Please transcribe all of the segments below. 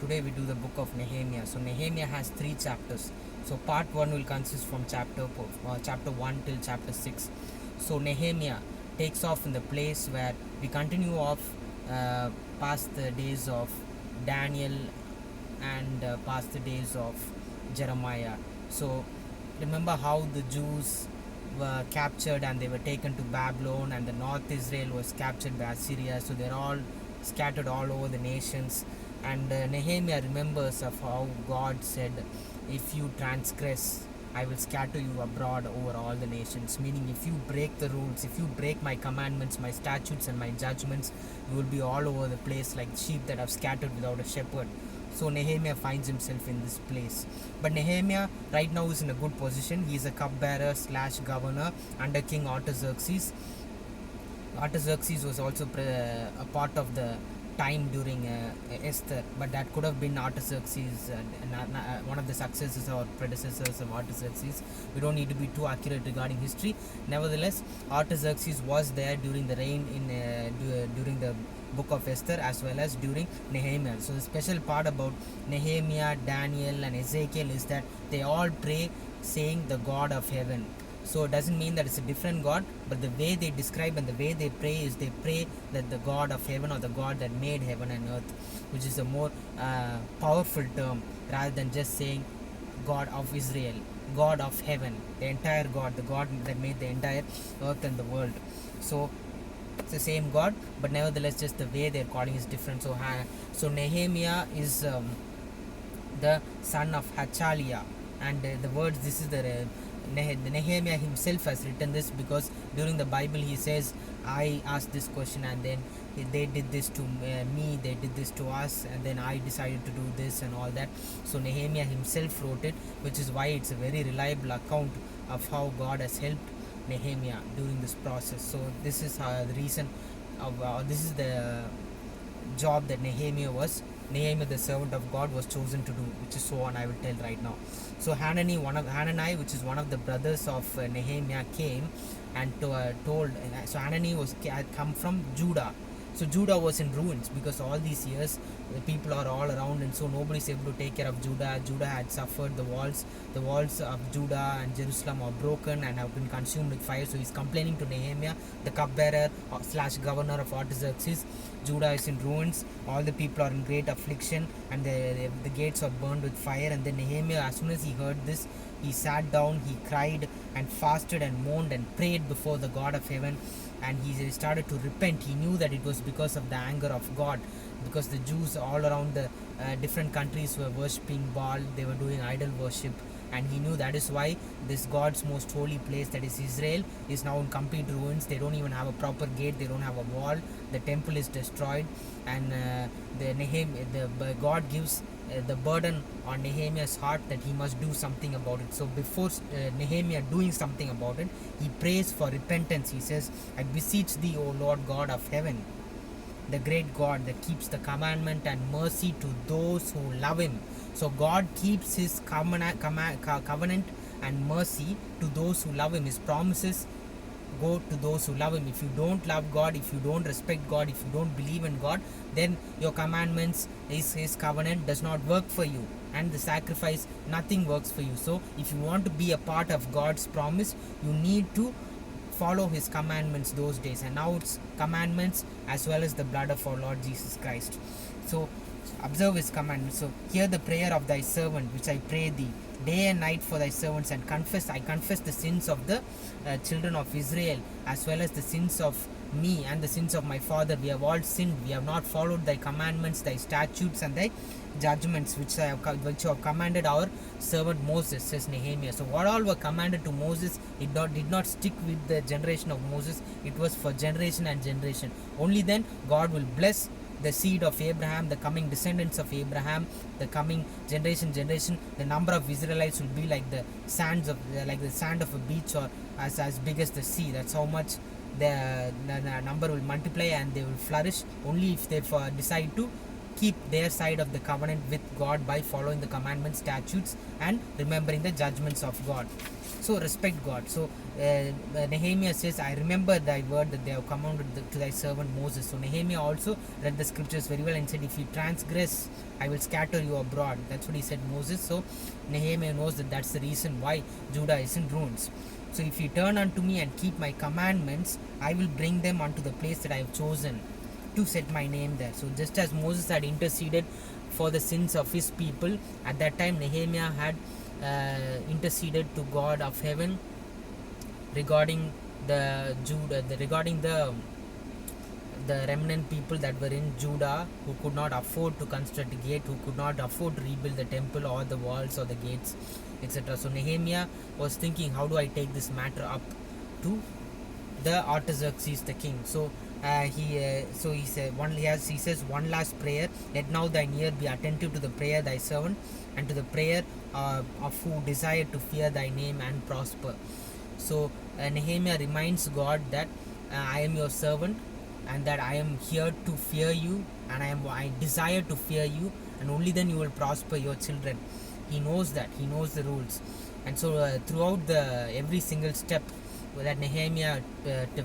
Today we do the book of Nehemiah. So Nehemiah has 3 chapters. So part 1 will consist from chapter 1 till chapter 6. So Nehemiah takes off in the place where we continue off past the days of Daniel and past the days of Jeremiah. So remember how the Jews were captured and they were taken to Babylon, and the North Israel was captured by Assyria. So they're all scattered all over the nations. And Nehemiah remembers of how God said, if you transgress, I will scatter you abroad over all the nations. Meaning, if you break the rules, if you break my commandments, my statutes, and my judgments, you will be all over the place like sheep that have scattered without a shepherd. So Nehemiah finds himself in this place. But Nehemiah right now is in a good position. He is a cupbearer / governor under King Artaxerxes. Artaxerxes was also a part of the time during Esther, but that could have been Artaxerxes, one of the successors or predecessors of Artaxerxes. We don't need to be too accurate regarding history. Nevertheless, Artaxerxes was there during the reign during the book of Esther as well as during Nehemiah. So the special part about Nehemiah, Daniel, and Ezekiel is that they all pray saying the God of heaven. So it doesn't mean that it's a different God, but the way they describe and the way they pray is they pray that the God of heaven, or the God that made heaven and earth, which is a more powerful term rather than just saying God of Israel, God of heaven, the entire God, the God that made the entire earth and the world. So it's the same God, but nevertheless just the way they're calling is different. So Nehemiah is the son of Hachaliah, and the words, this is the Nehemiah himself has written this, because during the Bible he says, I asked this question and then they did this to me, they did this to us, and then I decided to do this and all that. So Nehemiah himself wrote it, which is why it's a very reliable account of how God has helped Nehemiah during this process. So this is the reason of this is the job that Nehemiah, the servant of God, was chosen to do, which is so on I will tell right now. So Hanani, which is one of the brothers of Nehemiah, came and told. So Hanani had come from Judah. So Judah was in ruins because all these years the people are all around, and so nobody is able to take care of Judah. Judah had suffered. The walls of Judah and Jerusalem are broken and have been consumed with fire. So he's complaining to Nehemiah, the cupbearer / governor of Artaxerxes. Judah is in ruins. All the people are in great affliction, and the gates are burned with fire. And then Nehemiah, as soon as he heard this, he sat down, he cried and fasted and mourned and prayed before the God of heaven. And he started to repent. He knew that it was because of the anger of God, because the Jews all around the different countries were worshipping Baal, they were doing idol worship, and he knew that is why this God's most holy place, that is Israel, is now in complete ruins. They don't even have a proper gate, they don't have a wall, the temple is destroyed, and God gives the burden on Nehemiah's heart that he must do something about it. So before Nehemiah doing something about it, he prays for repentance. He says, I beseech thee, O Lord God of heaven, the great God that keeps the commandment and mercy to those who love him. So God keeps his covenant and mercy to those who love him. His promises go to those who love him. If you don't love God, if you don't respect God, if you don't believe in God, then your commandments, his covenant does not work for you, and the sacrifice, nothing works for you. So if you want to be a part of God's promise, you need to follow his commandments those days. And now it's commandments as well as the blood of our Lord Jesus Christ. So observe his commandments. So hear the prayer of thy servant, which I pray thee day and night for thy servants, and I confess the sins of the children of Israel, as well as the sins of me and the sins of my father. We have all sinned. We have not followed thy commandments, thy statutes, and thy judgments, which you have commanded our servant Moses, says Nehemiah. So what all were commanded to Moses, it did not stick with the generation of Moses. It was for generation and generation. Only then God will bless the seed of Abraham, the coming descendants of Abraham, the coming generation, the number of Israelites will be like the sand of a beach, or as big as the sea. That's how much the number will multiply, and they will flourish only if they decide to keep their side of the covenant with God by following the commandments, statutes, and remembering the judgments of God. So respect God. So Nehemiah says, I remember thy word that they have commanded to thy servant Moses. So Nehemiah also read the scriptures very well and said, if you transgress, I will scatter you abroad. That's what he said, Moses. So Nehemiah knows that that's the reason why Judah is in ruins. So if you turn unto me and keep my commandments, I will bring them unto the place that I have chosen to set my name there. So just as Moses had interceded for the sins of his people, at that time Nehemiah had interceded to God of heaven regarding the remnant people that were in Judah, who could not afford to construct a gate, who could not afford to rebuild the temple or the walls or the gates, etc. So Nehemiah was thinking, how do I take this matter up to the Artaxerxes the king? So he says one last prayer. Let now thine ear be attentive to the prayer thy servant, and to the prayer of who desire to fear thy name and prosper. So Nehemiah reminds God that I am your servant, and that I am here to fear you, and I desire to fear you, and only then you will prosper your children. He knows that. He knows the rules. And so throughout every single step that Nehemiah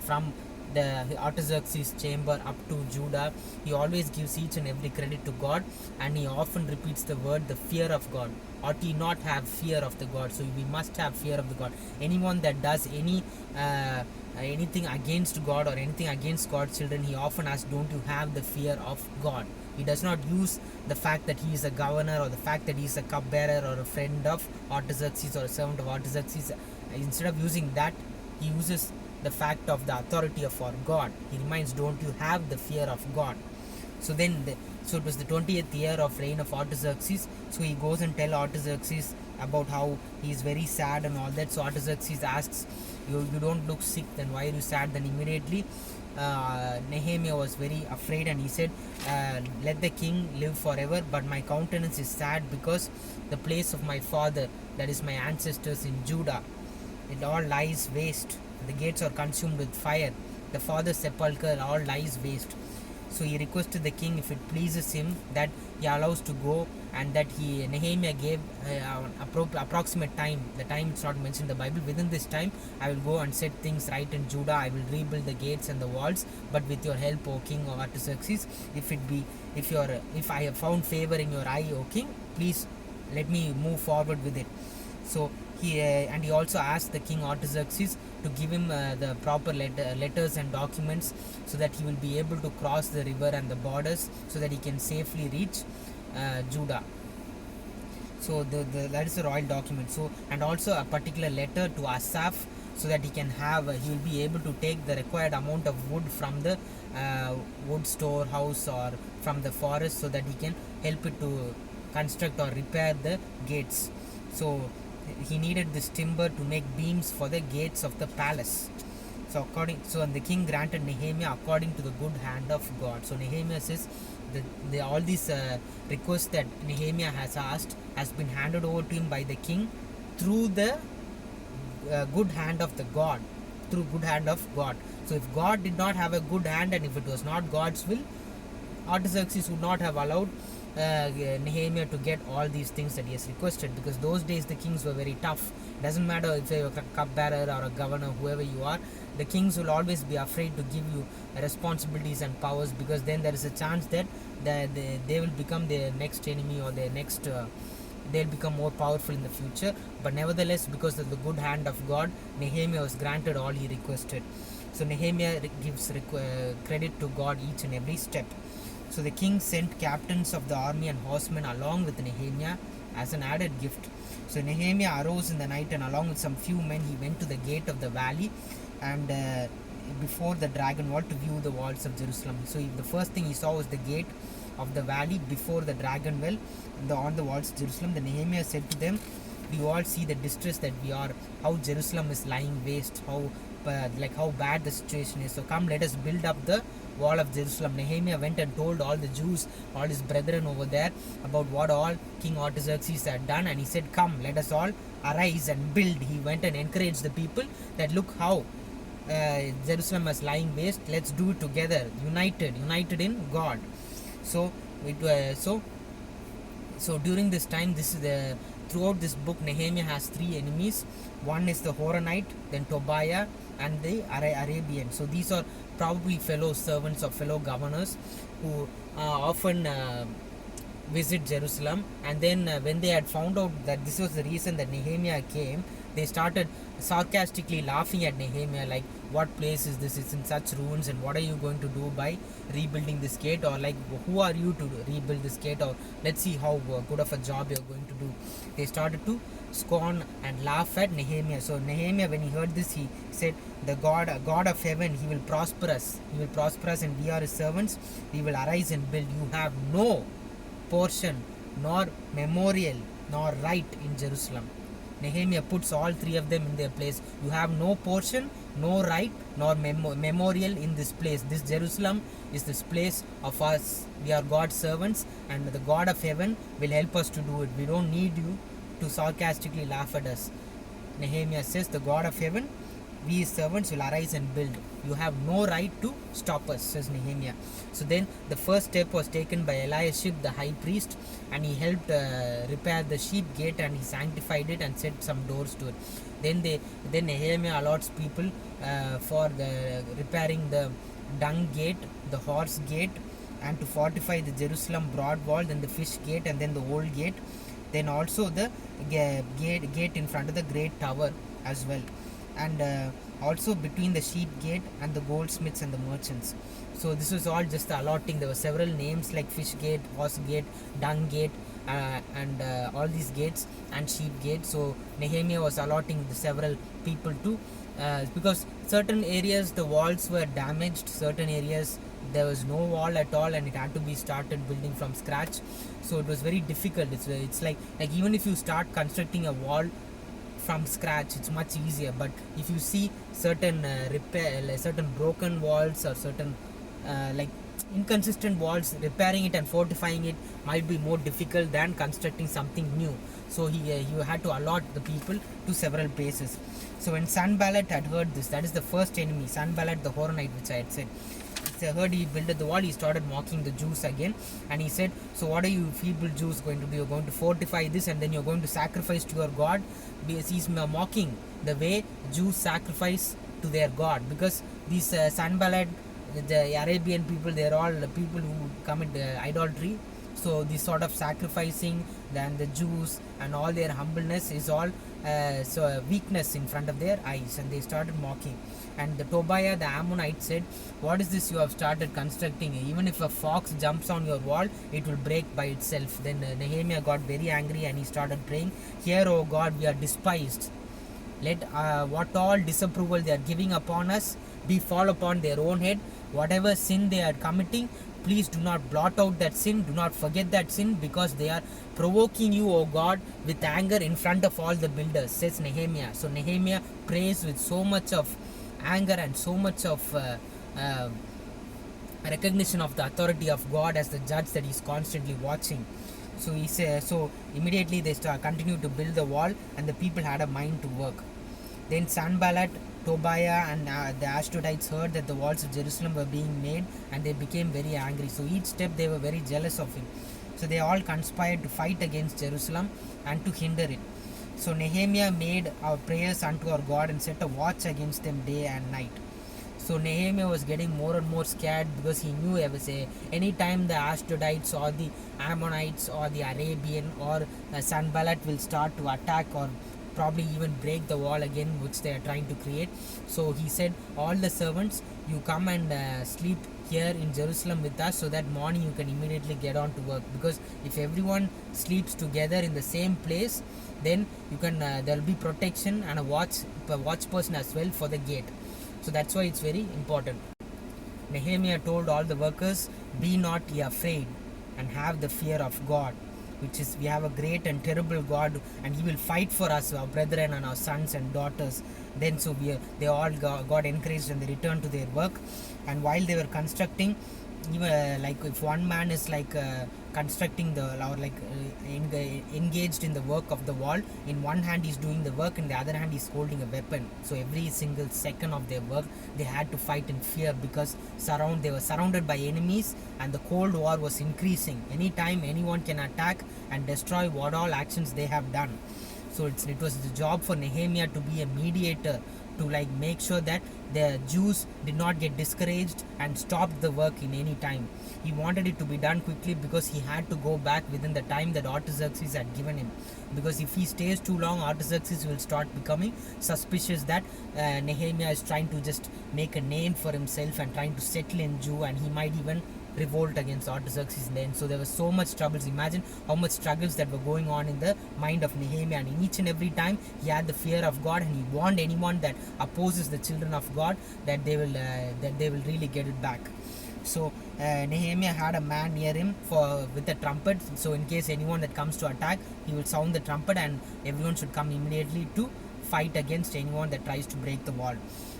from the Artaxerxes chamber up to Judah, he always gives each and every credit to God, and he often repeats the word, the fear of God. Ought ye not have fear of the God? So we must have fear of the God. Anyone that does anything against God or anything against God's children, he often asks, don't you have the fear of God? He does not use the fact that he is a governor, or the fact that he is a cupbearer or a friend of Artaxerxes or a servant of Artaxerxes. Instead of using that, he uses the fact of the authority of our God. He reminds, don't you have the fear of God? So so it was the 20th year of reign of Artaxerxes. So he goes and tells Artaxerxes about how he is very sad and all that. So Artaxerxes asks, you don't look sick, then why are you sad? Then immediately Nehemiah was very afraid, and he said, let the king live forever, but my countenance is sad because the place of my father, that is my ancestors in Judah, it all lies waste. The gates are consumed with fire. The father's sepulchre all lies waste. So he requested the king, if it pleases him, that he allows to go, and that Nehemiah gave approximate time. The time is not mentioned in the Bible. Within this time, I will go and set things right in Judah. I will rebuild the gates and the walls. But with your help, O King Artaxerxes, if I have found favor in your eye, O King, please let me move forward with it. So he also asked the king Artaxerxes to give him the proper letters and documents, so that he will be able to cross the river and the borders, so that he can safely reach Judah. So that is a royal document. So, and also a particular letter to Asaph, so that he will be able to take the required amount of wood from the wood storehouse or from the forest, so that he can help it to construct or repair the gates. So he needed this timber to make beams for the gates of the palace. So and the king granted Nehemiah according to the good hand of God. So Nehemiah says that all these requests that Nehemiah has asked has been handed over to him by the king through the good hand of the God. Through good hand of God. So if God did not have a good hand, and if it was not God's will, Artaxerxes would not have allowed Nehemiah to get all these things that he has requested, because those days the kings were very tough. It doesn't matter if you're a cupbearer or a governor, whoever you are, the kings will always be afraid to give you responsibilities and powers, because then there is a chance that they will become their next enemy, or their next they'll become more powerful in the future. But nevertheless, because of the good hand of God, Nehemiah was granted all he requested. So Nehemiah gives credit to God each and every step. So the king sent captains of the army and horsemen along with Nehemiah as an added gift. So Nehemiah arose in the night, and along with some few men he went to the gate of the valley and before the dragon wall, to view the walls of Jerusalem. So the first thing he saw was the gate of the valley before the dragon well on the walls of Jerusalem. Then Nehemiah said to them, do you all see the distress that we are, how Jerusalem is lying waste, how bad the situation is? So come, let us build up the wall of Jerusalem. Nehemiah went and told all the Jews, all his brethren over there, about what all King Artaxerxes had done, and he said, come, let us all arise and build. He went and encouraged the people that look how Jerusalem is lying waste, let's do it together, united in God. So So during this time, this is the throughout this book, Nehemiah has three enemies. One is the Horonite, then Tobiah, and the Arabian. So these are probably fellow servants or fellow governors who often visit Jerusalem. And then when they had found out that this was the reason that Nehemiah came, they started sarcastically laughing at Nehemiah, like, what place is this? It's in such ruins, and what are you going to do by rebuilding this gate? Or like, who are you to rebuild this gate? Or let's see how good of a job you're going to do. They started to scorn and laugh at Nehemiah. So Nehemiah, when he heard this, he said, the God of heaven, he will prosper us. He will prosper us, and we are his servants. We will arise and build. You have no portion, nor memorial, nor right in Jerusalem. Nehemiah puts all three of them in their place. You have no portion, no right, nor memorial in this place. This Jerusalem is this place of us. We are God's servants, and the God of heaven will help us to do it. We don't need you to sarcastically laugh at us. Nehemiah says, the God of heaven, we his servants will arise and build. You have no right to stop us, says Nehemiah. So then the first step was taken by Eliashib, the high priest, and he helped repair the sheep gate, and he sanctified it and set some doors to it. Then Nehemiah allots people for the repairing the dung gate, the horse gate, and to fortify the Jerusalem broad wall, then the fish gate, and then the old gate, then also the gate in front of the great tower as well, and also between the sheep gate and the goldsmiths and the merchants. So this was all just the allotting. There were several names like fish gate, horse gate, dung gate, and all these gates, and sheep gate. So Nehemiah was allotting the several people to because certain areas the walls were damaged, certain areas there was no wall at all, and it had to be started building from scratch. So it was very difficult. It's like even if you start constructing a wall from scratch, it's much easier, but if you see certain certain broken walls or certain like inconsistent walls, repairing it and fortifying it might be more difficult than constructing something new. So he had to allot the people to several places. So when Sanballat had heard this, that is the first enemy, Sanballat the Horonite, which I had said, heard he built the wall, he started mocking the Jews again, and he said, so what are you feeble Jews going to do? You're going to fortify this, and then you're going to sacrifice to your God? Because he's mocking the way Jews sacrifice to their God, because these Sanballat, the Arabian people, they're all people who commit idolatry. So this sort of sacrificing, then the Jews and all their humbleness is all weakness in front of their eyes, and they started mocking. And the Tobiah the Ammonite said, what is this you have started constructing? Even if a fox jumps on your wall, it will break by itself. Then Nehemiah got very angry, and he started praying, here, O God, we are despised. Let what all disapproval they are giving upon us be fall upon their own head. Whatever sin they are committing, please do not blot out that sin. Do not forget that sin, because they are provoking you, O God, with anger in front of all the builders, says Nehemiah. So Nehemiah prays with so much of anger and so much of recognition of the authority of God as the judge that he's constantly watching. So he says, so immediately they continue to build the wall, and the people had a mind to work. Then Sanballat, Tobiah, and the Ashdodites heard that the walls of Jerusalem were being made, and they became very angry. So each step they were very jealous of him. So they all conspired to fight against Jerusalem and to hinder it. So Nehemiah made our prayers unto our God and set a watch against them day and night. So Nehemiah was getting more and more scared, because he knew any time the Ashdodites or the Ammonites or the Arabian or Sanballat will start to attack or probably even break the wall again, which they are trying to create. So he said, all the servants, you come and sleep here in Jerusalem with us, so that morning you can immediately get on to work. Because if everyone sleeps together in the same place, then you can there will be protection and a watch person as well for the gate. So that's why it's very important. Nehemiah told all the workers, be not ye afraid, and have the fear of God, which is, we have a great and terrible God, and he will fight for us, our brethren and our sons and daughters. Then so they all got encouraged, and they returned to their work. And while they were constructing, even like if one man is like constructing the or like engaged in the work of the wall. In one hand he's doing the work, in the other hand he's holding a weapon. So every single second of their work they had to fight in fear, because they were surrounded by enemies, and the Cold War was increasing. Anytime anyone can attack and destroy what all actions they have done. So it was the job for Nehemiah to be a mediator, to like make sure that the Jews did not get discouraged and stopped the work in any time. He wanted it to be done quickly, because he had to go back within the time that Artaxerxes had given him. Because if he stays too long, Artaxerxes will start becoming suspicious that Nehemiah is trying to just make a name for himself and trying to settle in Jew, and he might even revolt against Artaxerxes then. So there was so much troubles. Imagine how much struggles that were going on in the mind of Nehemiah, and in each and every time he had the fear of God, and he warned anyone that opposes the children of God that they will really get it back. So Nehemiah had a man near him with a trumpet, so in case anyone that comes to attack, he will sound the trumpet and everyone should come immediately to fight against anyone that tries to break the wall.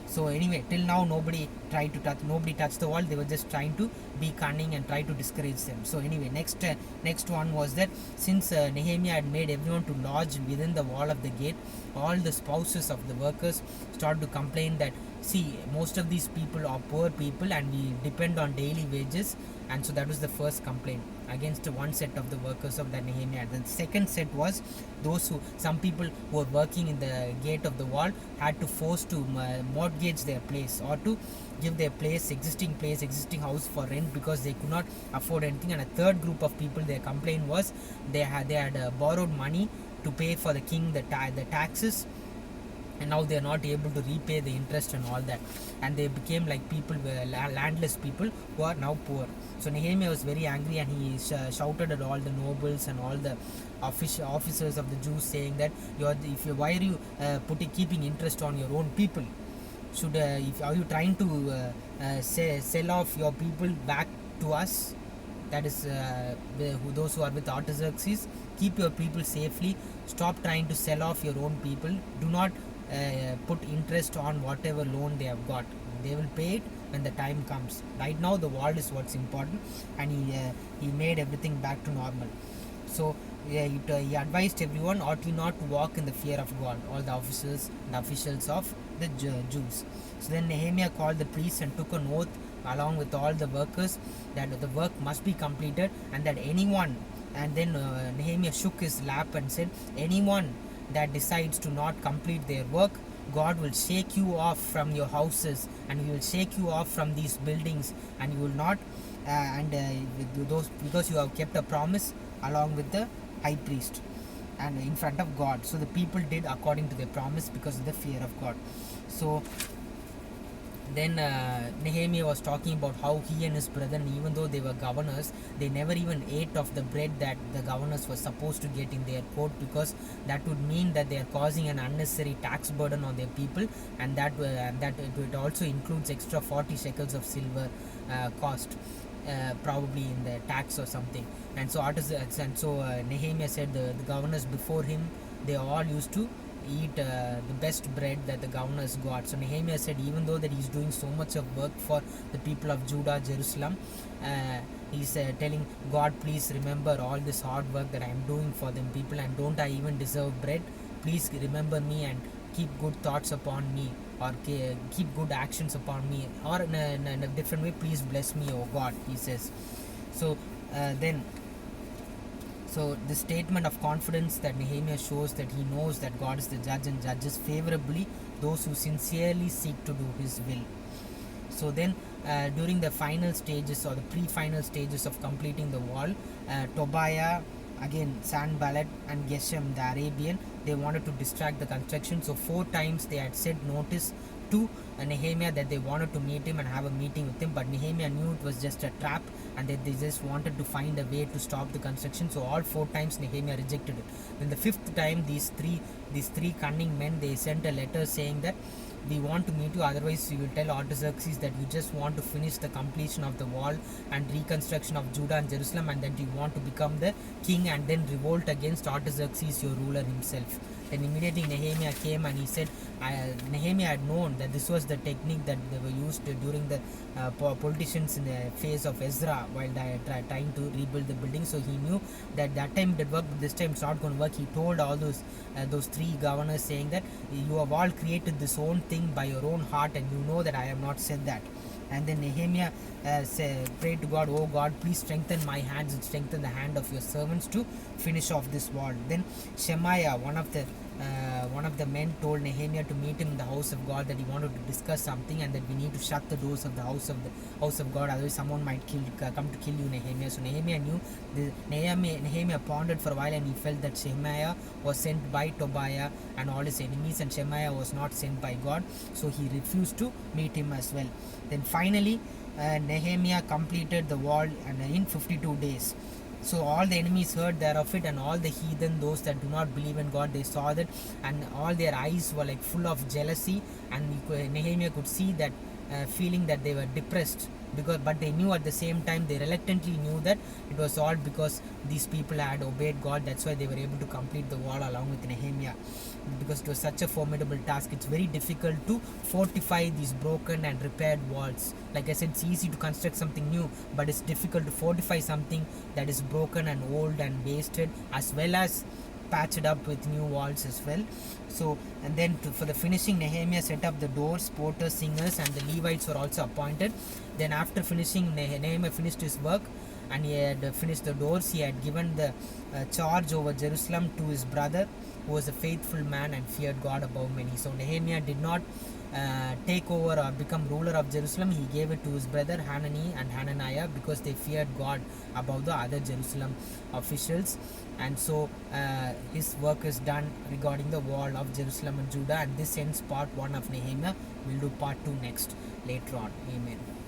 So anyway, till now nobody touched the wall. They were just trying to be cunning and try to discourage them. So anyway, next one was that since Nehemiah had made everyone to lodge within the wall of the gate, all the spouses of the workers started to complain that, see, most of these people are poor people and we depend on daily wages. And so that was the first complaint against one set of the workers of the Nehemiah. The second set was some people who were working in the gate of the wall had to force to mortgage their place, or to give their existing house for rent, because they could not afford anything. And a third group of people, their complaint was they had borrowed money to pay for the king the taxes, and now they are not able to repay the interest and all that, and they became like landless people who are now poor. So Nehemiah was very angry, and he shouted at all the nobles and all the officers of the Jews, saying that why are you keeping interest on your own people? Are you trying to sell off your people back to us? That is those who are with Artaxerxes. Keep your people safely. Stop trying to sell off your own people. Do not put interest on whatever loan they have got. They will pay it when the time comes. Right now the wall is what's important, and he made everything back to normal. So he advised everyone ought you not to walk in the fear of God, all the officers and officials of the Jews. So then Nehemiah called the priests and took an oath along with all the workers that the work must be completed, and that anyone, and then Nehemiah shook his lap and said, anyone that decides to not complete their work, God will shake you off from your houses, and He will shake you off from these buildings, and you will not because you have kept a promise along with the high priest and in front of God. So the people did according to their promise because of the fear of God. So then Nehemiah was talking about how he and his brethren, even though they were governors, they never even ate of the bread that the governors were supposed to get in their court, because that would mean that they are causing an unnecessary tax burden on their people, and that it also includes extra 40 shekels of silver cost, probably in the tax or something. And so Nehemiah said the governors before him, they all used to eat the best bread that the governors got. So Nehemiah said, even though that he's doing so much of work for the people of Judah, Jerusalem, he's telling God, please remember all this hard work that I'm doing for them people, and don't I even deserve bread? Please remember me and keep good thoughts upon me, or keep good actions upon me, or in a different way, please bless me, oh God, he says. So So the statement of confidence that Nehemiah shows that he knows that God is the judge and judges favorably those who sincerely seek to do His will. So then during the final stages or the pre-final stages of completing the wall, Tobiah, again Sanballat and Geshem the Arabian, they wanted to distract the construction. So 4 times they had sent notice to Nehemiah that they wanted to meet him and have a meeting with him, but Nehemiah knew it was just a trap and that they just wanted to find a way to stop the construction. So all 4 times Nehemiah rejected it. Then the 5th time, these three cunning men, they sent a letter saying that we want to meet you, otherwise you will tell Artaxerxes that you just want to finish the completion of the wall and reconstruction of Judah and Jerusalem, and that you want to become the king and then revolt against Artaxerxes, your ruler himself. Then immediately Nehemiah came and he said, Nehemiah had known that this was the technique that they were used during the politicians in the phase of Ezra while trying to rebuild the building. So he knew that time it worked, but this time it's not going to work. He told all those three governors, saying that you have all created this own thing by your own heart, and you know that I have not said that. And then Nehemiah prayed to God, "Oh God, please strengthen my hands and strengthen the hand of your servants to finish off this wall." Then Shemaiah, one of the men, told Nehemiah to meet him in the house of God, that he wanted to discuss something, and that we need to shut the doors of the house of God, otherwise someone might come to kill you, Nehemiah. So Nehemiah knew Nehemiah pondered for a while, and he felt that Shemaiah was sent by Tobiah and all his enemies, and Shemaiah was not sent by God, so he refused to meet him as well. Then finally Nehemiah completed the wall in 52 days. So all the enemies heard thereof it, and all the heathen, those that do not believe in God, they saw that, and all their eyes were like full of jealousy, and Nehemiah could see that, feeling that they were depressed, but they knew at the same time, they reluctantly knew that it was all because these people had obeyed God. That's why they were able to complete the wall along with Nehemiah, because it was such a formidable task. It's very difficult to fortify these broken and repaired walls. Like I said, it's easy to construct something new, but it's difficult to fortify something that is broken and old and wasted, as well as patch it up with new walls as well. So, and then for the finishing, Nehemiah set up the doors, porters, singers, and the Levites were also appointed. Then after finishing, Nehemiah finished his work, and he had finished the doors. He had given the charge over Jerusalem to his brother, who was a faithful man and feared God above many. So Nehemiah did not take over or become ruler of Jerusalem. He gave it to his brother Hanani and Hananiah, because they feared God above the other Jerusalem officials. And so his work is done regarding the wall of Jerusalem and Judah. And this ends part 1 of Nehemiah. We'll do part 2 next later on. Amen.